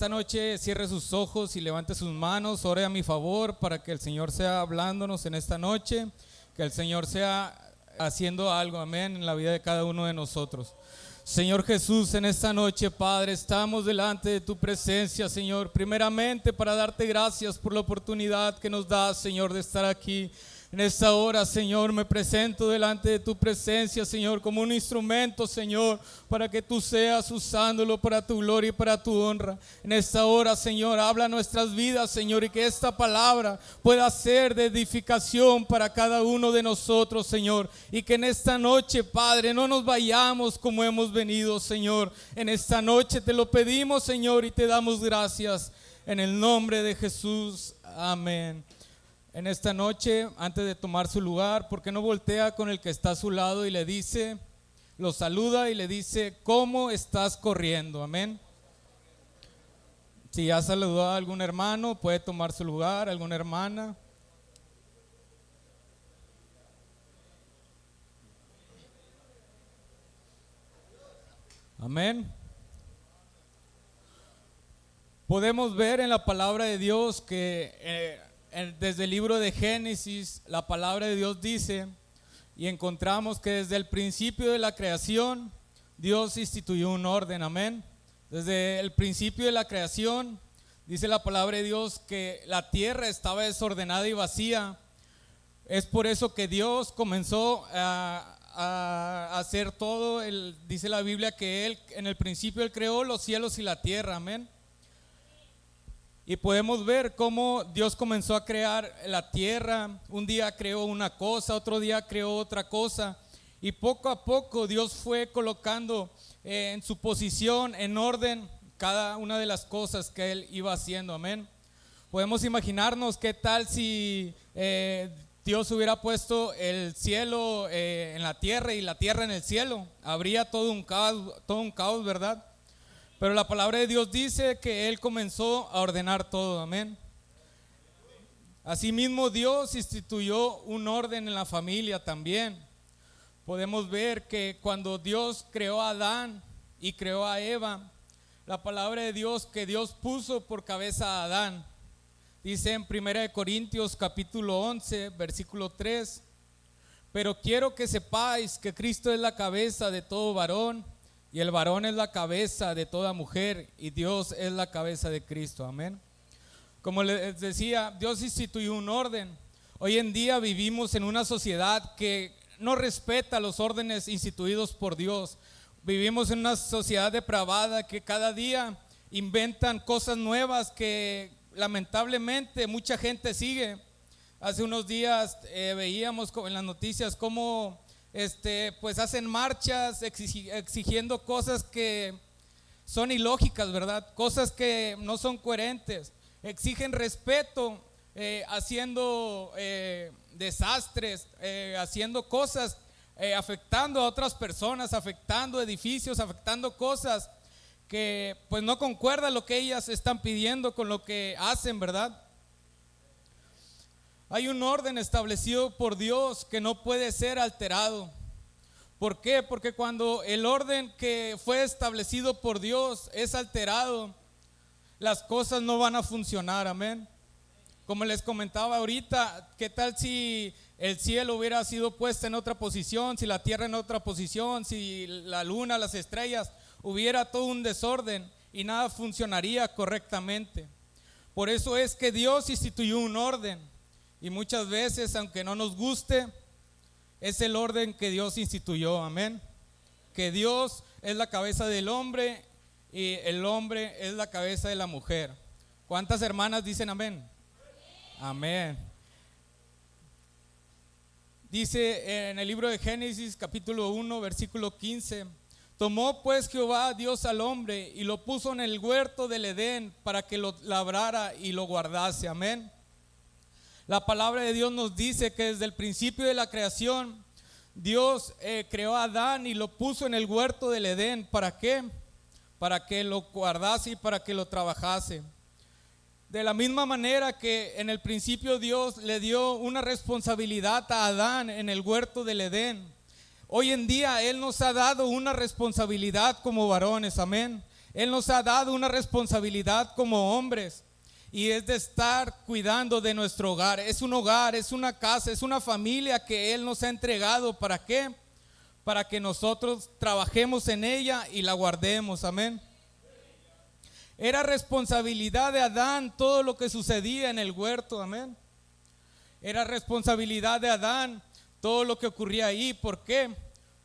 Esta noche cierre sus ojos y levante sus manos, ore a mi favor para que el Señor sea hablándonos en esta noche, que el Señor sea haciendo algo, amén, en la vida de cada uno de nosotros. Señor Jesús, en esta noche, Padre, estamos delante de tu presencia, Señor, primeramente para darte gracias por la oportunidad que nos das, Señor, de estar aquí. En esta hora, Señor, me presento delante de tu presencia, Señor, como un instrumento, Señor, para que tú seas usándolo para tu gloria y para tu honra. En esta hora, Señor, habla nuestras vidas, Señor, y que esta palabra pueda ser de edificación para cada uno de nosotros, Señor. Y que en esta noche, Padre, no nos vayamos como hemos venido, Señor. En esta noche te lo pedimos, Señor, y te damos gracias. En el nombre de Jesús, amén. En esta noche, antes de tomar su lugar, ¿por qué no voltea con el que está a su lado y le dice, lo saluda y le dice, ¿cómo estás corriendo? Amén. Si ya saludó a algún hermano, puede tomar su lugar, alguna hermana. Amén. Podemos ver en la palabra de Dios que desde el libro de Génesis, la palabra de Dios dice, y encontramos que desde el principio de la creación, Dios instituyó un orden, amén. Desde el principio de la creación, dice la palabra de Dios que la tierra estaba desordenada y vacía. Es por eso que Dios comenzó a hacer todo. Dice la Biblia que Él, en el principio Él creó los cielos y la tierra, amén. Y podemos ver cómo Dios comenzó a crear la tierra. Un día creó una cosa, otro día creó otra cosa. Y poco a poco Dios fue colocando en su posición, en orden, cada una de las cosas que Él iba haciendo. Amén. Podemos imaginarnos qué tal si Dios hubiera puesto el cielo en la tierra y la tierra en el cielo. Habría todo un caos, ¿verdad? Pero la palabra de Dios dice que Él comenzó a ordenar todo, amén. Asimismo, Dios instituyó un orden en la familia también. Podemos ver que cuando Dios creó a Adán y creó a Eva, la palabra de Dios que Dios puso por cabeza a Adán. Dice en 1 Corintios capítulo 11, versículo 3, pero quiero que sepáis que Cristo es la cabeza de todo varón, y el varón es la cabeza de toda mujer, y Dios es la cabeza de Cristo, amén. Como les decía, Dios instituyó un orden. Hoy en día vivimos en una sociedad que no respeta los órdenes instituidos por Dios. Vivimos en una sociedad depravada que cada día inventan cosas nuevas que lamentablemente mucha gente sigue. Hace unos días veíamos en las noticias cómo pues hacen marchas exigiendo cosas que son ilógicas, ¿verdad? Cosas que no son coherentes. Exigen respeto, haciendo desastres, haciendo cosas, afectando a otras personas, afectando edificios, afectando cosas que pues no concuerda lo que ellas están pidiendo con lo que hacen, ¿verdad? Hay un orden establecido por Dios que no puede ser alterado. ¿Por qué? Porque cuando el orden que fue establecido por Dios es alterado, las cosas no van a funcionar, amén. Como les comentaba ahorita, ¿qué tal si el cielo hubiera sido puesto en otra posición, si la tierra en otra posición, si la luna, las estrellas, hubiera todo un desorden y nada funcionaría correctamente? Por eso es que Dios instituyó un orden. Y muchas veces, aunque no nos guste, es el orden que Dios instituyó, amén. Que Dios es la cabeza del hombre y el hombre es la cabeza de la mujer. ¿Cuántas hermanas dicen amén? Amén. Dice en el libro de Génesis capítulo 1 versículo 15, tomó pues Jehová Dios al hombre y lo puso en el huerto del Edén para que lo labrara y lo guardase, amén. La palabra de Dios nos dice que desde el principio de la creación Dios creó a Adán y lo puso en el huerto del Edén. ¿Para qué? Para que lo guardase y para que lo trabajase. De la misma manera que en el principio Dios le dio una responsabilidad a Adán en el huerto del Edén, hoy en día Él nos ha dado una responsabilidad como varones, amén. Él nos ha dado una responsabilidad como hombres y es de estar cuidando de nuestro hogar. Es un hogar, es una casa, es una familia que Él nos ha entregado. ¿Para qué? Para que nosotros trabajemos en ella y la guardemos. Amén. Era responsabilidad de Adán todo lo que sucedía en el huerto. Amén. Era responsabilidad de Adán todo lo que ocurría ahí. ¿Por qué?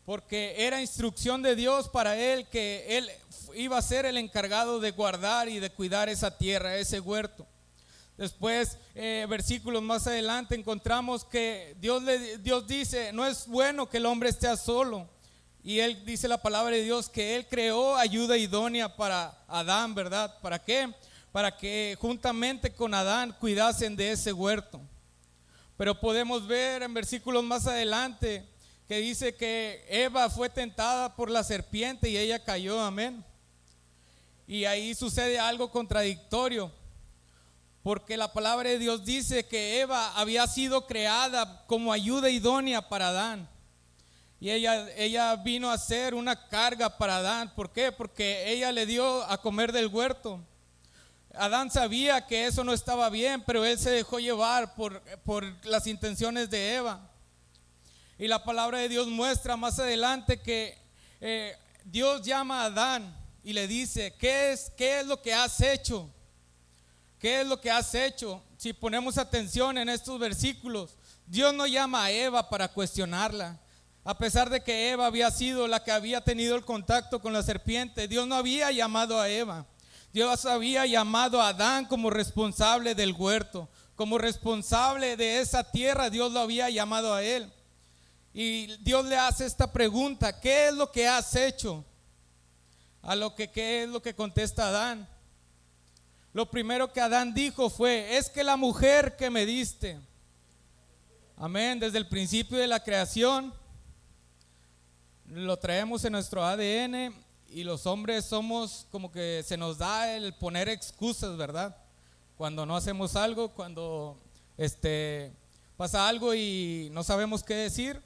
Porque era instrucción de Dios para él que él iba a ser el encargado de guardar y de cuidar esa tierra, ese huerto. Después, versículos más adelante, encontramos que Dios dice, no es bueno que el hombre esté solo. Y él dice la palabra de Dios que él creó ayuda idónea para Adán, ¿verdad? ¿Para qué? Para que juntamente con Adán cuidasen de ese huerto. Pero podemos ver en versículos más adelante que dice que Eva fue tentada por la serpiente y ella cayó, amén. Y ahí sucede algo contradictorio, porque la palabra de Dios dice que Eva había sido creada como ayuda idónea para Adán. Y ella vino a ser una carga para Adán. ¿Por qué? Porque ella le dio a comer del huerto. Adán sabía que eso no estaba bien, pero él se dejó llevar por las intenciones de Eva. Y la palabra de Dios muestra más adelante que Dios llama a Adán y le dice, ¿qué es lo que has hecho? ¿Qué es lo que has hecho? Si ponemos atención en estos versículos, Dios no llama a Eva para cuestionarla. A pesar de que Eva había sido la que había tenido el contacto con la serpiente, Dios no había llamado a Eva. Dios había llamado a Adán como responsable del huerto, como responsable de esa tierra. Dios lo había llamado a él. Y Dios le hace esta pregunta, ¿qué es lo que has hecho? ¿Qué es lo que contesta Adán? Lo primero que Adán dijo fue, es que la mujer que me diste. Amén, desde el principio de la creación lo traemos en nuestro ADN y los hombres somos como que se nos da el poner excusas, ¿verdad? Cuando no hacemos algo, cuando pasa algo y no sabemos qué decir.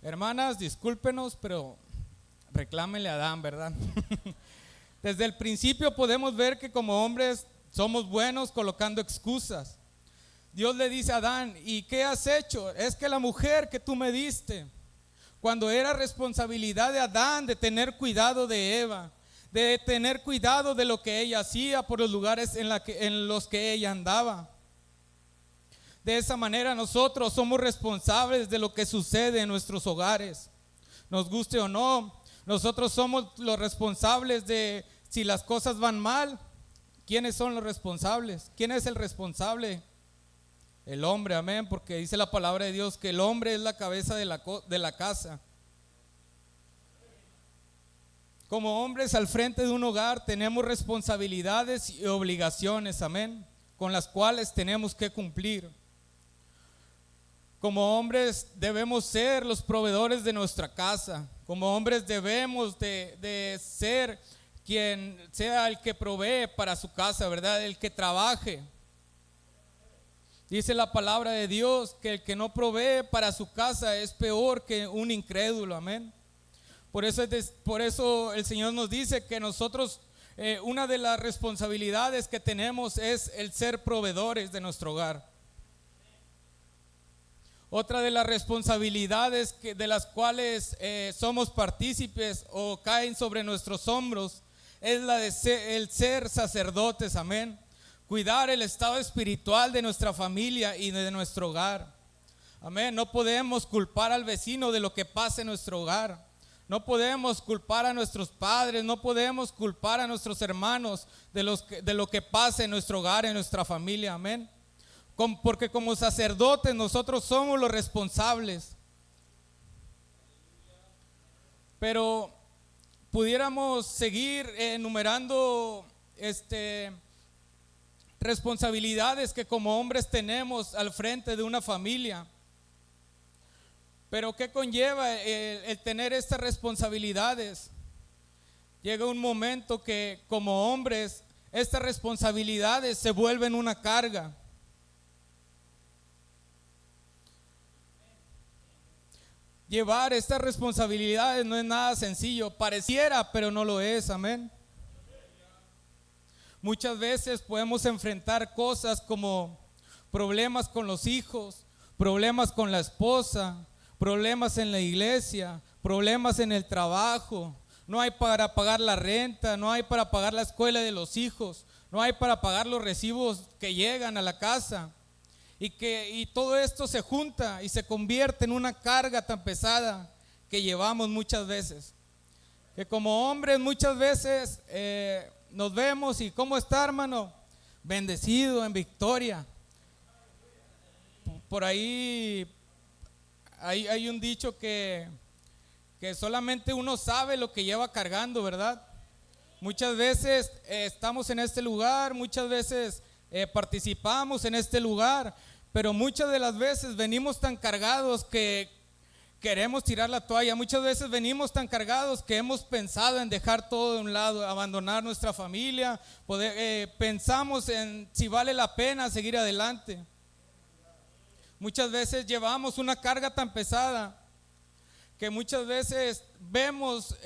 Hermanas, discúlpenos, pero reclámenle a Adán, ¿verdad? Desde el principio podemos ver que como hombres somos buenos colocando excusas. Dios le dice a Adán, ¿y qué has hecho? Es que la mujer que tú me diste, cuando era responsabilidad de Adán de tener cuidado de Eva, de tener cuidado de lo que ella hacía por los lugares en los que ella andaba. De esa manera nosotros somos responsables de lo que sucede en nuestros hogares. Nos guste o no, nosotros somos los responsables de si las cosas van mal. ¿Quiénes son los responsables? ¿Quién es el responsable? El hombre, amén, porque dice la palabra de Dios que el hombre es la cabeza de la casa. Como hombres al frente de un hogar tenemos responsabilidades y obligaciones, amén, con las cuales tenemos que cumplir. Como hombres debemos ser los proveedores de nuestra casa. Como hombres debemos de ser quien sea el que provee para su casa, ¿verdad? El que trabaje. Dice la palabra de Dios que el que no provee para su casa es peor que un incrédulo, amén. Por eso el Señor nos dice que nosotros, una de las responsabilidades que tenemos es el ser proveedores de nuestro hogar. Otra de las responsabilidades de las cuales somos partícipes o caen sobre nuestros hombros es la de el ser sacerdotes, amén. Cuidar el estado espiritual de nuestra familia y de nuestro hogar. Amén. No podemos culpar al vecino de lo que pasa en nuestro hogar. No podemos culpar a nuestros padres, no podemos culpar a nuestros hermanos de lo que pasa en nuestro hogar, en nuestra familia. Amén. Porque como sacerdotes nosotros somos los responsables. Pero pudiéramos seguir enumerando responsabilidades que como hombres tenemos al frente de una familia. Pero ¿qué conlleva el tener estas responsabilidades? Llega un momento que como hombres estas responsabilidades se vuelven una carga. Llevar estas responsabilidades no es nada sencillo. Pareciera, pero no lo es, amén. Muchas veces podemos enfrentar cosas como problemas con los hijos, problemas con la esposa, problemas en la iglesia, problemas en el trabajo. No hay para pagar la renta, no hay para pagar la escuela de los hijos, no hay para pagar los recibos que llegan a la casa. Y todo esto se junta y se convierte en una carga tan pesada que llevamos muchas veces. Que como hombres muchas veces nos vemos y ¿cómo está, hermano? Bendecido, en victoria. Por ahí hay un dicho que solamente uno sabe lo que lleva cargando, ¿verdad? Muchas veces estamos en este lugar, muchas veces participamos en este lugar, pero muchas de las veces venimos tan cargados que queremos tirar la toalla. Muchas veces venimos tan cargados que hemos pensado en dejar todo de un lado, abandonar nuestra familia, pensamos en si vale la pena seguir adelante. Muchas veces llevamos una carga tan pesada que muchas veces vemos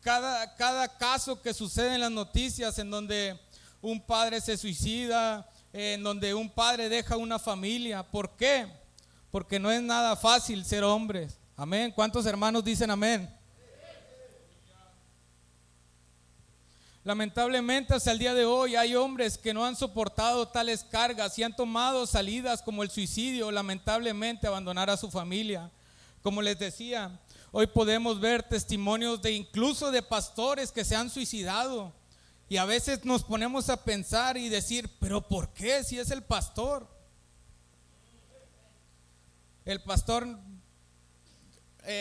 cada caso que sucede en las noticias en donde un padre se suicida, en donde un padre deja una familia. ¿Por qué? Porque no es nada fácil ser hombres. Amén. ¿Cuántos hermanos dicen amén? Lamentablemente hasta el día de hoy hay hombres que no han soportado tales cargas y han tomado salidas como el suicidio, lamentablemente abandonar a su familia. Como les decía, hoy podemos ver testimonios incluso de pastores que se han suicidado. Y a veces nos ponemos a pensar y decir, ¿pero por qué si es el pastor? El pastor,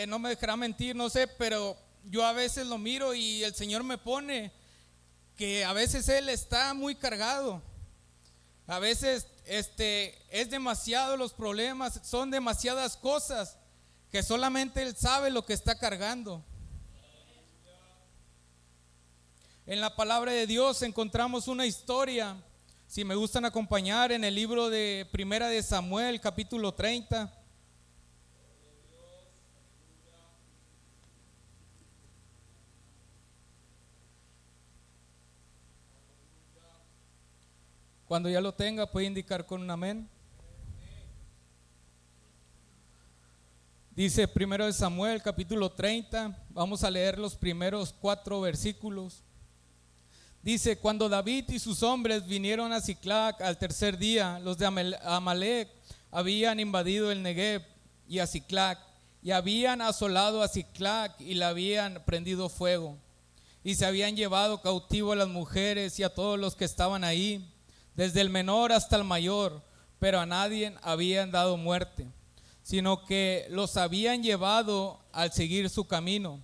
no me dejará mentir, no sé, pero yo a veces lo miro y el Señor me pone que a veces él está muy cargado. A veces es demasiado los problemas, son demasiadas cosas que solamente él sabe lo que está cargando. En la palabra de Dios encontramos una historia, si me gustan acompañar, en el libro de Primera de Samuel, capítulo 30. Cuando ya lo tenga, puede indicar con un amén. Dice Primero de Samuel, capítulo 30. Vamos a leer los primeros 4 versículos. Dice: cuando David y sus hombres vinieron a Siclac al tercer día, los de Amalec habían invadido el Negev y a Siclac, y habían asolado a Siclac y la habían prendido fuego, y se habían llevado cautivo a las mujeres y a todos los que estaban ahí, desde el menor hasta el mayor, pero a nadie habían dado muerte, sino que los habían llevado al seguir su camino.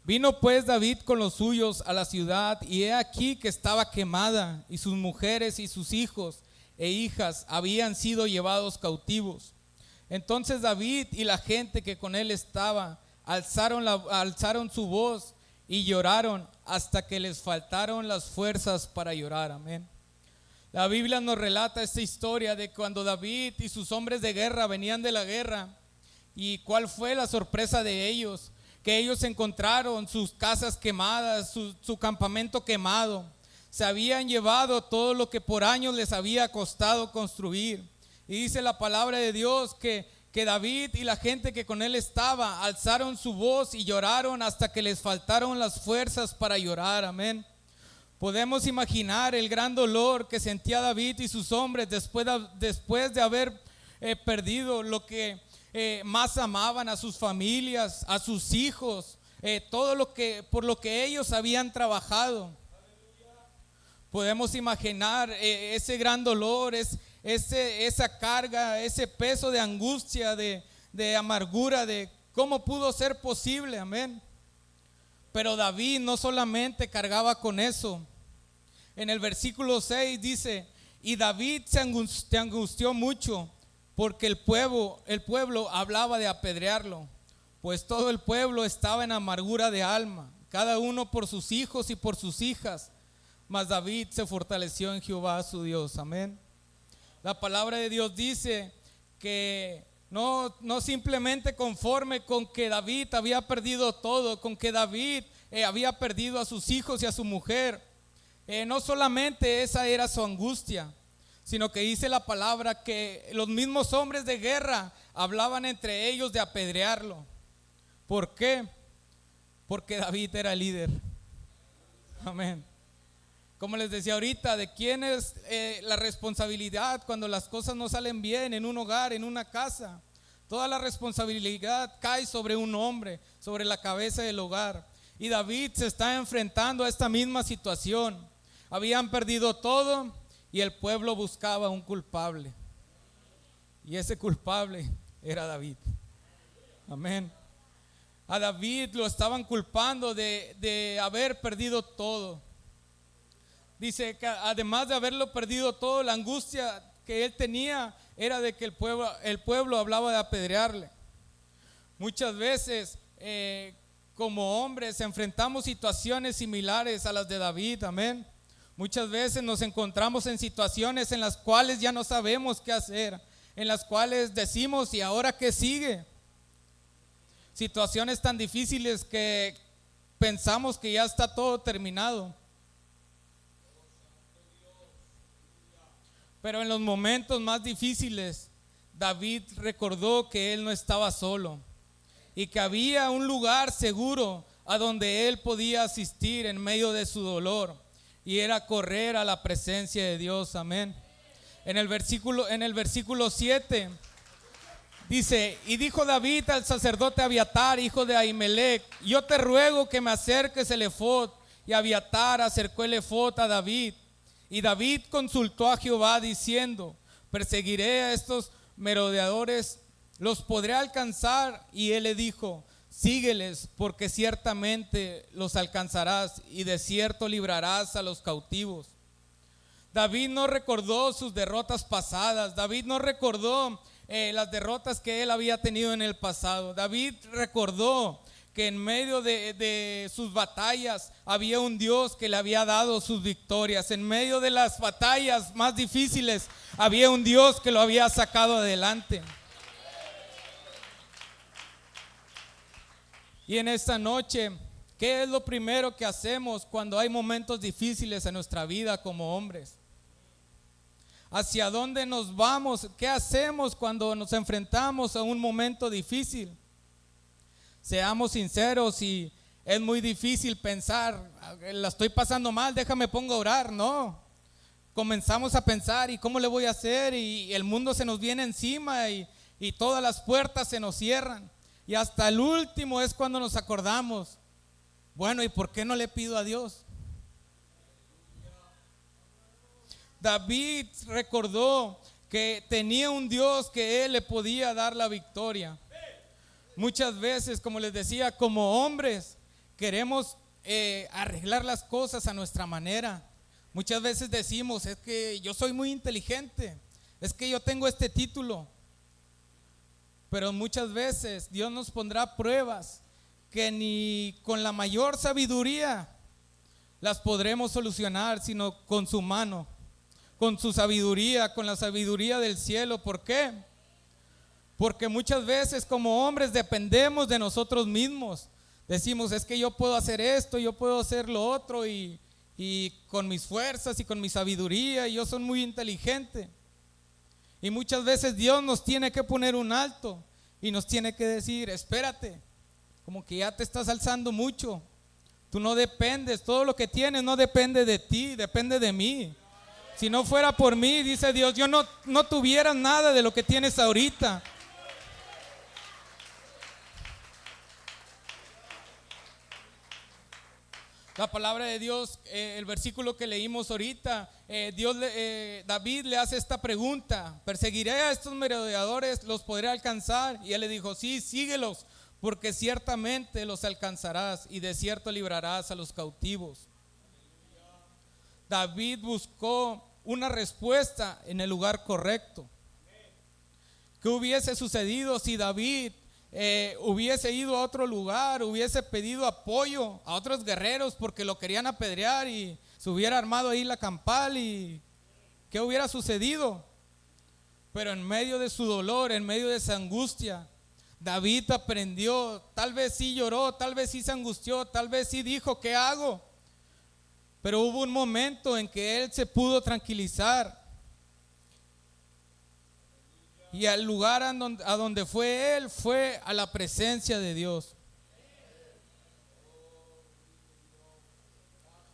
Vino pues David con los suyos a la ciudad, y he aquí que estaba quemada, y sus mujeres y sus hijos e hijas habían sido llevados cautivos. Entonces David y la gente que con él estaba alzaron su voz y lloraron hasta que les faltaron las fuerzas para llorar. Amén. La Biblia nos relata esta historia de cuando David y sus hombres de guerra venían de la guerra, y cuál fue la sorpresa de ellos, que ellos encontraron sus casas quemadas, su campamento quemado. Se habían llevado todo lo que por años les había costado construir. Y dice la palabra de Dios que David y la gente que con él estaba alzaron su voz y lloraron hasta que les faltaron las fuerzas para llorar. Amén. Podemos imaginar el gran dolor que sentía David y sus hombres después de haber perdido lo que más amaban, a sus familias, a sus hijos, todo por lo que ellos habían trabajado. Podemos imaginar ese gran dolor, esa carga, ese peso de angustia, de amargura, de cómo pudo ser posible. Amén. Pero David no solamente cargaba con eso. En el versículo 6 dice: y David se angustió mucho, porque el pueblo hablaba de apedrearlo, pues todo el pueblo estaba en amargura de alma, cada uno por sus hijos y por sus hijas. Mas David se fortaleció en Jehová su Dios. Amén. La palabra de Dios dice que no simplemente conforme con que David había perdido todo, con que David había perdido a sus hijos y a su mujer, No solamente esa era su angustia, sino que dice la palabra que los mismos hombres de guerra hablaban entre ellos de apedrearlo. ¿Por qué? Porque David era líder. Amén. Como les decía ahorita, ¿de quién es la responsabilidad cuando las cosas no salen bien en un hogar, en una casa? Toda la responsabilidad cae sobre un hombre, sobre la cabeza del hogar. Y David se está enfrentando a esta misma situación. Habían perdido todo y el pueblo buscaba un culpable. Y ese culpable era David. Amén. A David lo estaban culpando de haber perdido todo. Dice que además de haberlo perdido todo, la angustia que él tenía era de que el pueblo hablaba de apedrearle. Muchas veces como hombres enfrentamos situaciones similares a las de David, amén. Muchas veces nos encontramos en situaciones en las cuales ya no sabemos qué hacer, en las cuales decimos, ¿y ahora qué sigue? Situaciones tan difíciles que pensamos que ya está todo terminado. Pero en los momentos más difíciles, David recordó que él no estaba solo y que había un lugar seguro a donde él podía asistir en medio de su dolor, y era correr a la presencia de Dios. Amén. En el versículo 7 dice: y dijo David al sacerdote Abiatar, hijo de Ahimelech: yo te ruego que me acerques el efod. Y Abiatar acercó el efod a David. Y David consultó a Jehová diciendo: perseguiré a estos merodeadores, ¿los podré alcanzar? Y él le dijo: sígueles, porque ciertamente los alcanzarás, y de cierto librarás a los cautivos. David no recordó sus derrotas pasadas. David no recordó las derrotas que él había tenido en el pasado. David recordó que en medio de sus batallas había un Dios que le había dado sus victorias. En medio de las batallas más difíciles había un Dios que lo había sacado adelante. Y en esta noche, ¿qué es lo primero que hacemos cuando hay momentos difíciles en nuestra vida como hombres? ¿Hacia dónde nos vamos? ¿Qué hacemos cuando nos enfrentamos a un momento difícil? Seamos sinceros, y es muy difícil pensar, la estoy pasando mal, déjame pongo a orar. No, comenzamos a pensar, ¿y cómo le voy a hacer? Y el mundo se nos viene encima y todas las puertas se nos cierran. Y hasta el último es cuando nos acordamos, bueno, ¿y por qué no le pido a Dios? David recordó que tenía un Dios que él le podía dar la victoria. Muchas veces, como les decía, como hombres queremos arreglar las cosas a nuestra manera. Muchas veces decimos: es que yo soy muy inteligente, es que yo tengo este título. Pero muchas veces Dios nos pondrá pruebas que ni con la mayor sabiduría las podremos solucionar, sino con su mano, con su sabiduría, con la sabiduría del cielo. ¿Por qué? Porque muchas veces como hombres dependemos de nosotros mismos. Decimos: es que yo puedo hacer esto, yo puedo hacer lo otro, y con mis fuerzas y con mi sabiduría, y yo soy muy inteligente. Y muchas veces Dios nos tiene que poner un alto y nos tiene que decir: espérate, como que ya te estás alzando mucho. Tú no dependes, todo lo que tienes no depende de ti, depende de mí. Si no fuera por mí, dice Dios, yo no tuviera nada de lo que tienes ahorita. La palabra de Dios, el versículo que leímos ahorita, David le hace esta pregunta: ¿perseguiré a estos merodeadores? ¿Los podré alcanzar? Y él le dijo: sí, síguelos, porque ciertamente los alcanzarás, y de cierto librarás a los cautivos. David buscó una respuesta en el lugar correcto. ¿Qué hubiese sucedido si David hubiese ido a otro lugar, hubiese pedido apoyo a otros guerreros porque lo querían apedrear y se hubiera armado ahí la campal? ¿Y qué hubiera sucedido? Pero en medio de su dolor, en medio de esa angustia, David aprendió. Tal vez sí lloró, tal vez sí se angustió, tal vez sí dijo: ¿qué hago? pero hubo un momento en que él se pudo tranquilizar. Y al lugar a donde fue él, fue a la presencia de Dios.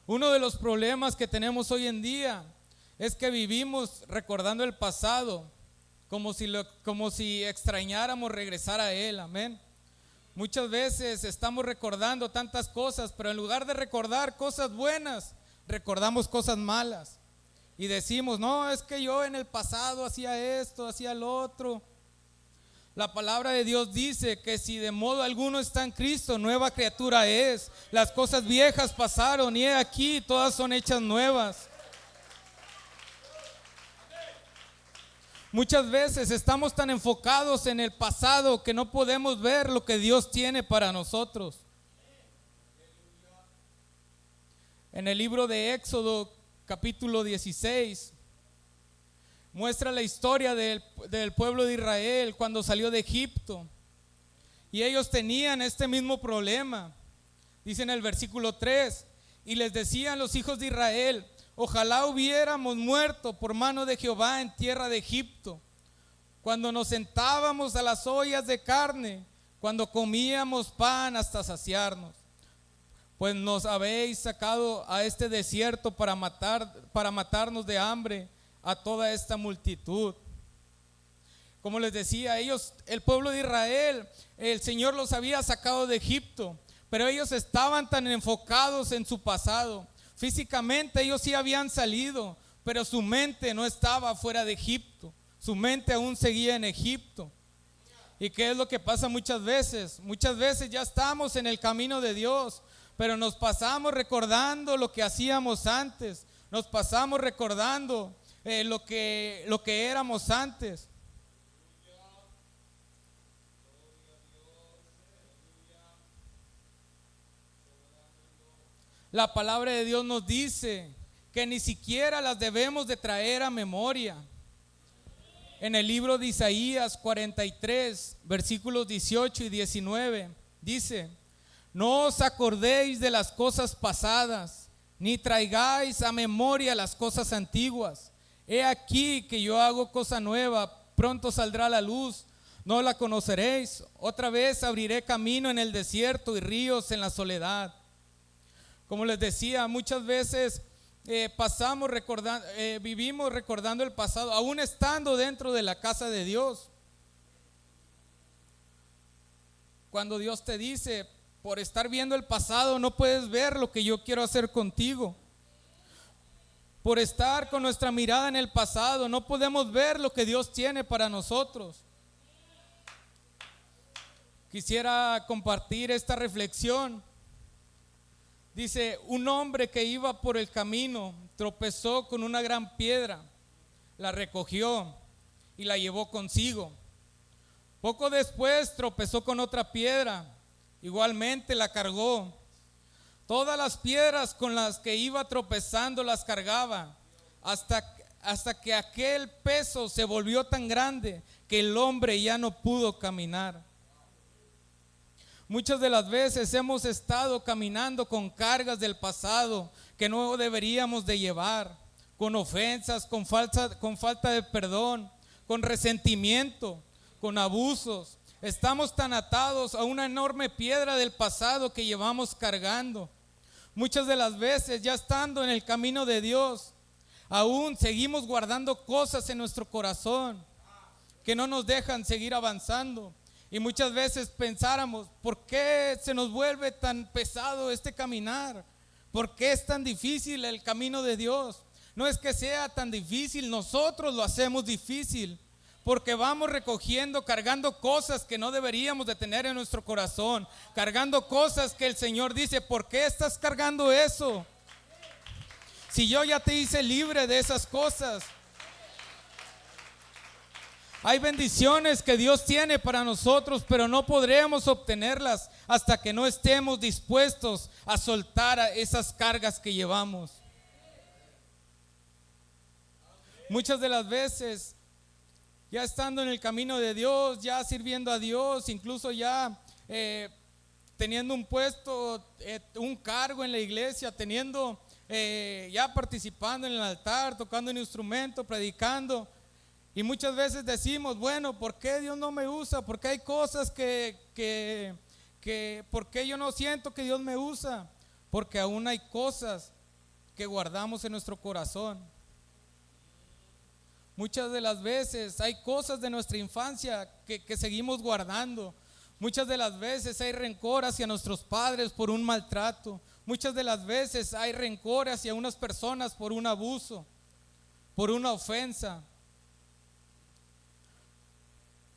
Uno de los problemas que tenemos hoy en día es que vivimos recordando el pasado, como si extrañáramos regresar a él, amén. Muchas veces estamos recordando tantas cosas, pero en lugar de recordar cosas buenas, recordamos cosas malas. Y decimos, no, es que yo en el pasado hacía esto, hacía lo otro. La palabra de Dios dice que si de modo alguno está en Cristo, nueva criatura es. Las cosas viejas pasaron y he aquí, todas son hechas nuevas. Muchas veces estamos tan enfocados en el pasado que no podemos ver lo que Dios tiene para nosotros. En el libro de Éxodo, capítulo 16, muestra la historia del pueblo de Israel cuando salió de Egipto. Y ellos tenían este mismo problema. Dice en el versículo 3, y les decían los hijos de Israel: ojalá hubiéramos muerto por mano de Jehová en tierra de Egipto, cuando nos sentábamos a las ollas de carne, cuando comíamos pan hasta saciarnos. Pues nos habéis sacado a este desierto para matarnos de hambre a toda esta multitud. Como les decía, el pueblo de Israel, el Señor los había sacado de Egipto, pero ellos estaban tan enfocados en su pasado. Físicamente ellos sí habían salido, pero su mente no estaba fuera de Egipto. Su mente aún seguía en Egipto. ¿Y qué es lo que pasa muchas veces? Muchas veces ya estamos en el camino de Dios, pero nos pasamos recordando lo que hacíamos antes. Nos pasamos recordando lo que éramos antes. La palabra de Dios nos dice que ni siquiera las debemos de traer a memoria. En el libro de Isaías 43, versículos 18 y 19, dice: no os acordéis de las cosas pasadas, ni traigáis a memoria las cosas antiguas. He aquí que yo hago cosa nueva, pronto saldrá la luz, no la conoceréis. Otra vez abriré camino en el desierto y ríos en la soledad. Como les decía, muchas veces vivimos recordando el pasado, aún estando dentro de la casa de Dios. Cuando Dios te dice: por estar viendo el pasado no puedes ver lo que yo quiero hacer contigo. Por estar con nuestra mirada en el pasado no podemos ver lo que Dios tiene para nosotros. Quisiera compartir esta reflexión. Dice: un hombre que iba por el camino tropezó con una gran piedra, la recogió y la llevó consigo. Poco después tropezó con otra piedra, igualmente la cargó. Todas las piedras con las que iba tropezando las cargaba, hasta que aquel peso se volvió tan grande que el hombre ya no pudo caminar. Muchas de las veces hemos estado caminando con cargas del pasado que no deberíamos de llevar, con ofensas, con falta de perdón, con resentimiento, con abusos. Estamos tan atados a una enorme piedra del pasado que llevamos cargando. Muchas de las veces, ya estando en el camino de Dios, aún seguimos guardando cosas en nuestro corazón que no nos dejan seguir avanzando. Y muchas veces pensáramos: ¿por qué se nos vuelve tan pesado este caminar? ¿Por qué es tan difícil el camino de Dios? No es que sea tan difícil, nosotros lo hacemos difícil, porque vamos recogiendo, cargando cosas que no deberíamos de tener en nuestro corazón, cargando cosas que el Señor dice: ¿por qué estás cargando eso? Si yo ya te hice libre de esas cosas. Hay bendiciones que Dios tiene para nosotros, pero no podremos obtenerlas hasta que no estemos dispuestos a soltar esas cargas que llevamos. Muchas de las veces, ya estando en el camino de Dios, ya sirviendo a Dios, incluso ya teniendo un puesto, un cargo en la iglesia, teniendo ya participando en el altar, tocando un instrumento, predicando. Y muchas veces decimos, bueno, ¿por qué Dios no me usa? ¿Por qué hay cosas por qué yo no siento que Dios me usa? Porque aún hay cosas que guardamos en nuestro corazón. Muchas de las veces hay cosas de nuestra infancia que seguimos guardando. Muchas de las veces hay rencor hacia nuestros padres por un maltrato. Muchas de las veces hay rencor hacia unas personas por un abuso, por una ofensa.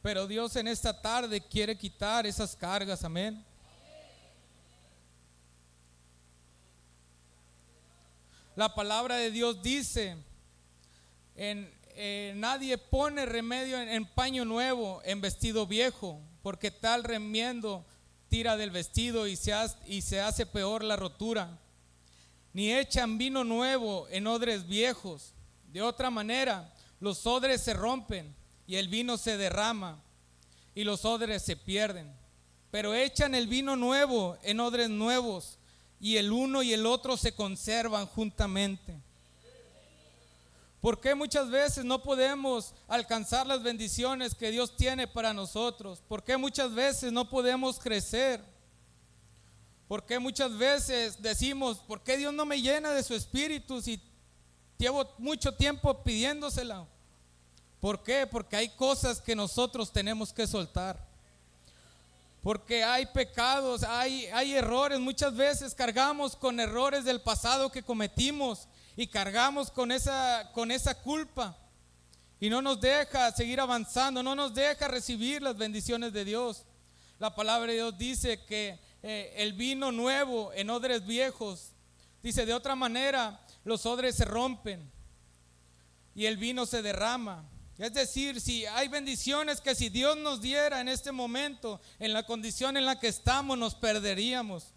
Pero Dios en esta tarde quiere quitar esas cargas, amén. La palabra de Dios dice, nadie pone remedio en paño nuevo, en vestido viejo, porque tal remiendo tira del vestido y se hace peor la rotura. Ni echan vino nuevo en odres viejos. De otra manera, los odres se rompen y el vino se derrama y los odres se pierden. Pero echan el vino nuevo en odres nuevos y el uno y el otro se conservan juntamente. ¿Por qué muchas veces no podemos alcanzar las bendiciones que Dios tiene para nosotros? ¿Por qué muchas veces no podemos crecer? ¿Por qué muchas veces decimos, ¿por qué Dios no me llena de su espíritu si llevo mucho tiempo pidiéndosela? ¿Por qué? Porque hay cosas que nosotros tenemos que soltar. Porque hay pecados, hay errores. Muchas veces cargamos con errores del pasado que cometimos y cargamos con esa culpa y no nos deja seguir avanzando, no nos deja recibir las bendiciones de Dios. La palabra de Dios dice que el vino nuevo en odres viejos, dice, de otra manera los odres se rompen y el vino se derrama. Es decir, si hay bendiciones que si Dios nos diera en este momento, en la condición en la que estamos, nos perderíamos.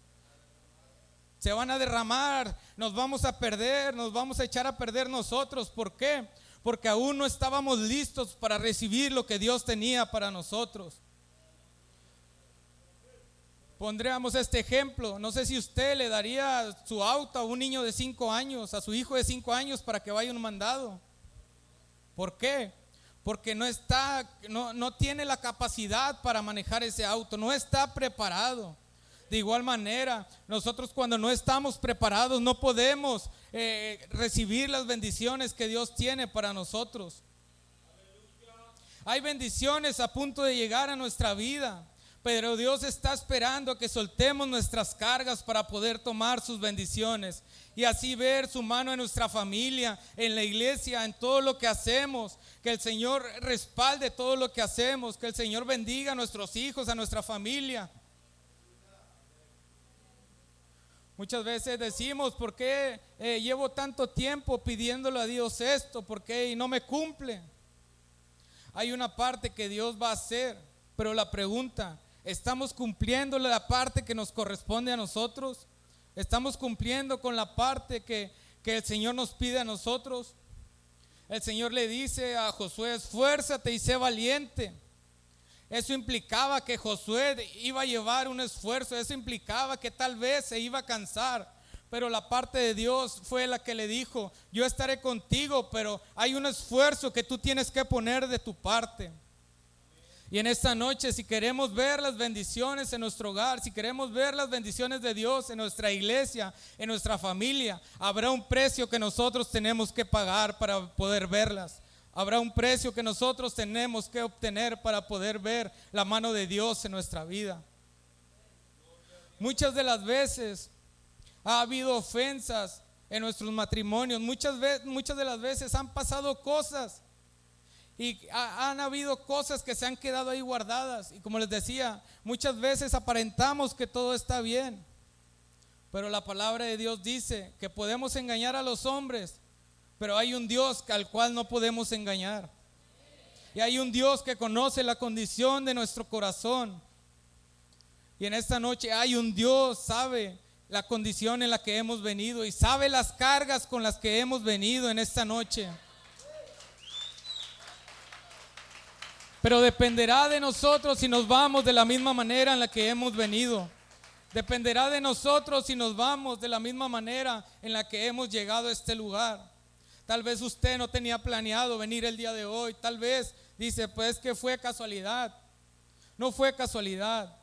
Se van a derramar, nos vamos a perder, nos vamos a echar a perder nosotros. ¿Por qué? Porque aún no estábamos listos para recibir lo que Dios tenía para nosotros. Pondríamos este ejemplo. No sé si usted le daría su auto a un niño de 5 años, a su hijo de 5 años para que vaya a un mandado. ¿Por qué? Porque no tiene la capacidad para manejar ese auto, no está preparado. De igual manera, nosotros cuando no estamos preparados no podemos recibir las bendiciones que Dios tiene para nosotros. Hay bendiciones a punto de llegar a nuestra vida, pero Dios está esperando a que soltemos nuestras cargas para poder tomar sus bendiciones y así ver su mano en nuestra familia, en la iglesia, en todo lo que hacemos. Que el Señor respalde todo lo que hacemos, que el Señor bendiga a nuestros hijos, a nuestra familia. Muchas veces decimos, ¿por qué llevo tanto tiempo pidiéndole a Dios esto? ¿Por qué y no me cumple? Hay una parte que Dios va a hacer, pero la pregunta, ¿estamos cumpliendo la parte que nos corresponde a nosotros? ¿Estamos cumpliendo con la parte que el Señor nos pide a nosotros? El Señor le dice a Josué, esfuérzate y sé valiente. Eso implicaba que Josué iba a llevar un esfuerzo, eso implicaba que tal vez se iba a cansar, pero la parte de Dios fue la que le dijo, yo estaré contigo, pero hay un esfuerzo que tú tienes que poner de tu parte. Y en esta noche, si queremos ver las bendiciones en nuestro hogar, si queremos ver las bendiciones de Dios en nuestra iglesia, en nuestra familia, habrá un precio que nosotros tenemos que pagar para poder verlas. Habrá un precio que nosotros tenemos que obtener para poder ver la mano de Dios en nuestra vida. Muchas de las veces ha habido ofensas en nuestros matrimonios. Muchas de las veces han pasado cosas y han habido cosas que se han quedado ahí guardadas. Y como les decía, muchas veces aparentamos que todo está bien, pero la palabra de Dios dice que podemos engañar a los hombres, pero hay un Dios al cual no podemos engañar. Y hay un Dios que conoce la condición de nuestro corazón. Y en esta noche hay un Dios, sabe la condición en la que hemos venido y sabe las cargas con las que hemos venido en esta noche. Pero dependerá de nosotros si nos vamos de la misma manera en la que hemos venido. Dependerá de nosotros si nos vamos de la misma manera en la que hemos llegado a este lugar. Tal vez usted no tenía planeado venir el día de hoy. Tal vez dice, pues que fue casualidad. No fue casualidad,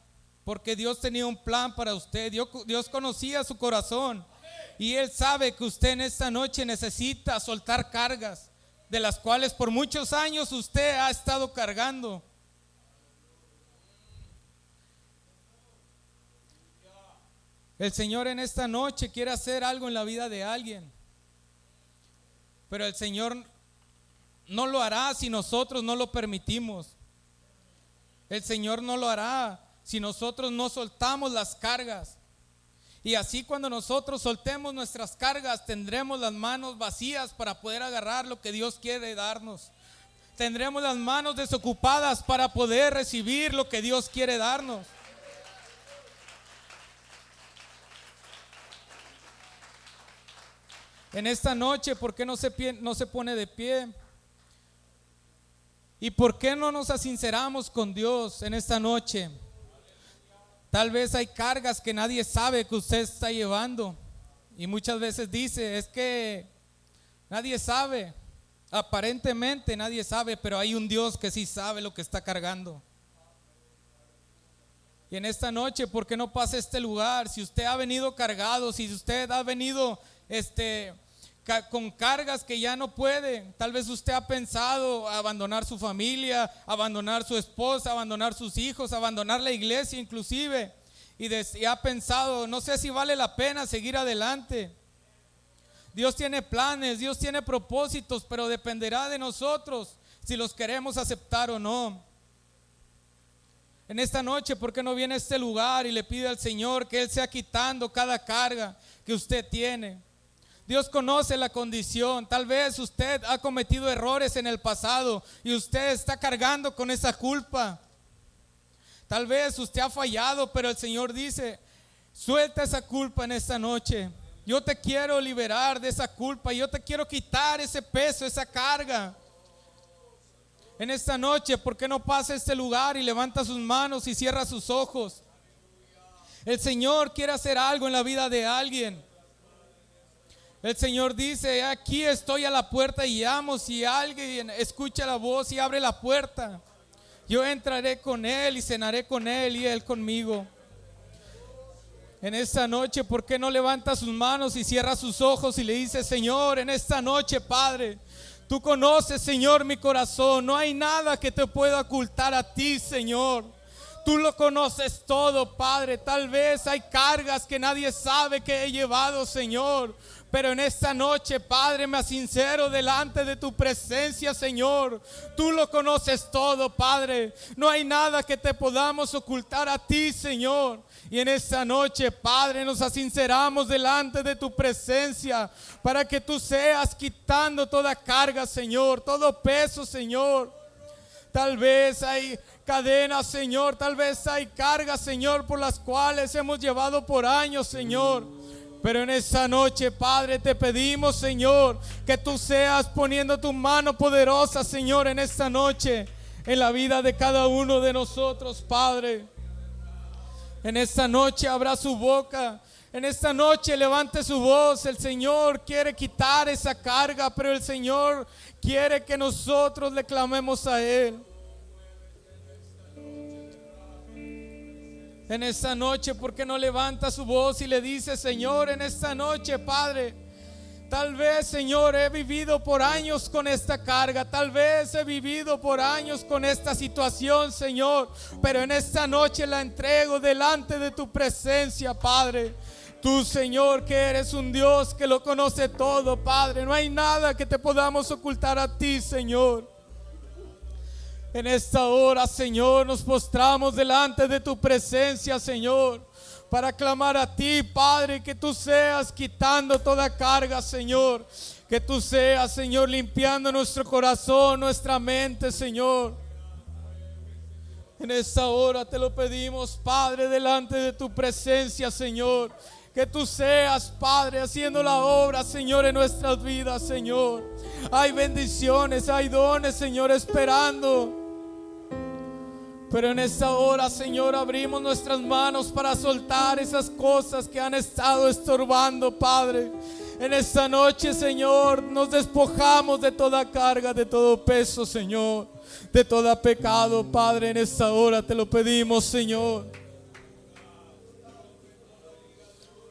porque Dios tenía un plan para usted. Dios conocía su corazón y Él sabe que usted en esta noche necesita soltar cargas de las cuales por muchos años usted ha estado cargando. El Señor en esta noche quiere hacer algo en la vida de alguien, pero el Señor no lo hará si nosotros no lo permitimos. El Señor no lo hará si nosotros no soltamos las cargas. Y así cuando nosotros soltemos nuestras cargas, tendremos las manos vacías para poder agarrar lo que Dios quiere darnos. Tendremos las manos desocupadas para poder recibir lo que Dios quiere darnos. En esta noche, ¿por qué no se pone de pie? ¿Y por qué no nos asinceramos con Dios en esta noche? Tal vez hay cargas que nadie sabe que usted está llevando. Y muchas veces dice, es que nadie sabe. Aparentemente nadie sabe, pero hay un Dios que sí sabe lo que está cargando. Y en esta noche, ¿por qué no pasa este lugar? Si usted ha venido cargado, si usted ha venido con cargas que ya no puede, tal vez usted ha pensado abandonar su familia, abandonar su esposa, abandonar sus hijos, abandonar la iglesia inclusive, y ha pensado, no sé si vale la pena seguir adelante. Dios tiene planes, Dios tiene propósitos, pero dependerá de nosotros si los queremos aceptar o no. En esta noche, ¿por qué no viene a este lugar y le pide al Señor que Él sea quitando cada carga que usted tiene? Dios conoce la condición. Tal vez usted ha cometido errores en el pasado y usted está cargando con esa culpa. Tal vez usted ha fallado, pero el Señor dice, suelta esa culpa en esta noche. Yo te quiero liberar de esa culpa. Yo te quiero quitar ese peso, esa carga. En esta noche, ¿por qué no pasa a este lugar y levanta sus manos y cierra sus ojos? El Señor quiere hacer algo en la vida de alguien. El Señor dice, aquí estoy a la puerta y llamo. Si alguien escucha la voz y abre la puerta, yo entraré con Él y cenaré con Él y Él conmigo. En esta noche, ¿por qué no levanta sus manos y cierra sus ojos y le dice, Señor, en esta noche, Padre, tú conoces, Señor, mi corazón. No hay nada que te pueda ocultar a ti, Señor. Tú lo conoces todo, Padre. Tal vez hay cargas que nadie sabe que he llevado, Señor. Pero en esta noche, Padre, me sincero delante de tu presencia, Señor. Tú lo conoces todo, Padre. No hay nada que te podamos ocultar a ti, Señor. Y en esta noche, Padre, nos sinceramos delante de tu presencia para que tú seas quitando toda carga, Señor, todo peso, Señor. Tal vez hay cadenas, Señor, tal vez hay cargas, Señor, por las cuales hemos llevado por años, Señor. Pero en esta noche, Padre, te pedimos, Señor, que tú seas poniendo tu mano poderosa, Señor, en esta noche, en la vida de cada uno de nosotros, Padre. En esta noche abra su boca. En esta noche levante su voz. El Señor quiere quitar esa carga, pero el Señor quiere que nosotros le clamemos a Él. En esta noche, ¿por qué no levanta su voz y le dice, Señor, en esta noche, Padre, tal vez, Señor, he vivido por años con esta carga, tal vez he vivido por años con esta situación, Señor, pero en esta noche la entrego delante de tu presencia, Padre. Tú, Señor, que eres un Dios que lo conoce todo, Padre, no hay nada que te podamos ocultar a ti, Señor. En esta hora, Señor, nos postramos delante de tu presencia, Señor, para clamar a ti, Padre, que tú seas quitando toda carga, Señor. Que tú seas, Señor, limpiando nuestro corazón, nuestra mente, Señor. En esta hora te lo pedimos, Padre, delante de tu presencia, Señor. Que tú seas, Padre, haciendo la obra, Señor, en nuestras vidas, Señor. Hay bendiciones, hay dones, Señor, esperando. Pero en esta hora, Señor, abrimos nuestras manos para soltar esas cosas que han estado estorbando, Padre. En esta noche, Señor, nos despojamos de toda carga, de todo peso, Señor, de todo pecado, Padre. En esta hora te lo pedimos, Señor.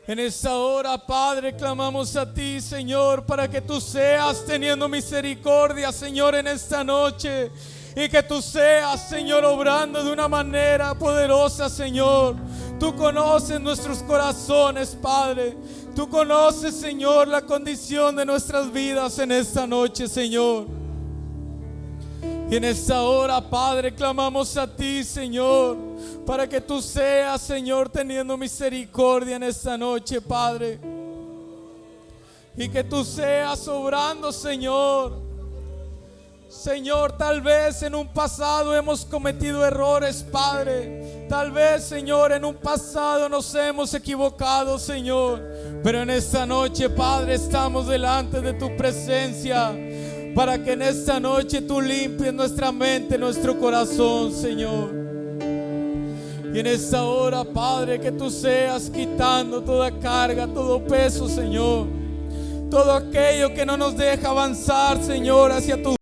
En esta hora, Padre, clamamos a ti, Señor, para que tú seas teniendo misericordia, Señor, en esta noche. Y que tú seas, Señor, obrando de una manera poderosa, Señor. Tú conoces nuestros corazones, Padre. Tú conoces, Señor, la condición de nuestras vidas en esta noche, Señor. Y en esta hora, Padre, clamamos a ti, Señor, para que tú seas, Señor, teniendo misericordia en esta noche, Padre. Y que tú seas obrando, Señor. Señor, tal vez en un pasado hemos cometido errores, Padre. Tal vez, Señor, en un pasado nos hemos equivocado, Señor. Pero en esta noche, Padre, estamos delante de tu presencia, para que en esta noche tú limpies nuestra mente, nuestro corazón, Señor. Y en esta hora, Padre, que tú seas quitando toda carga, todo peso, Señor. Todo aquello que no nos deja avanzar, Señor, hacia tu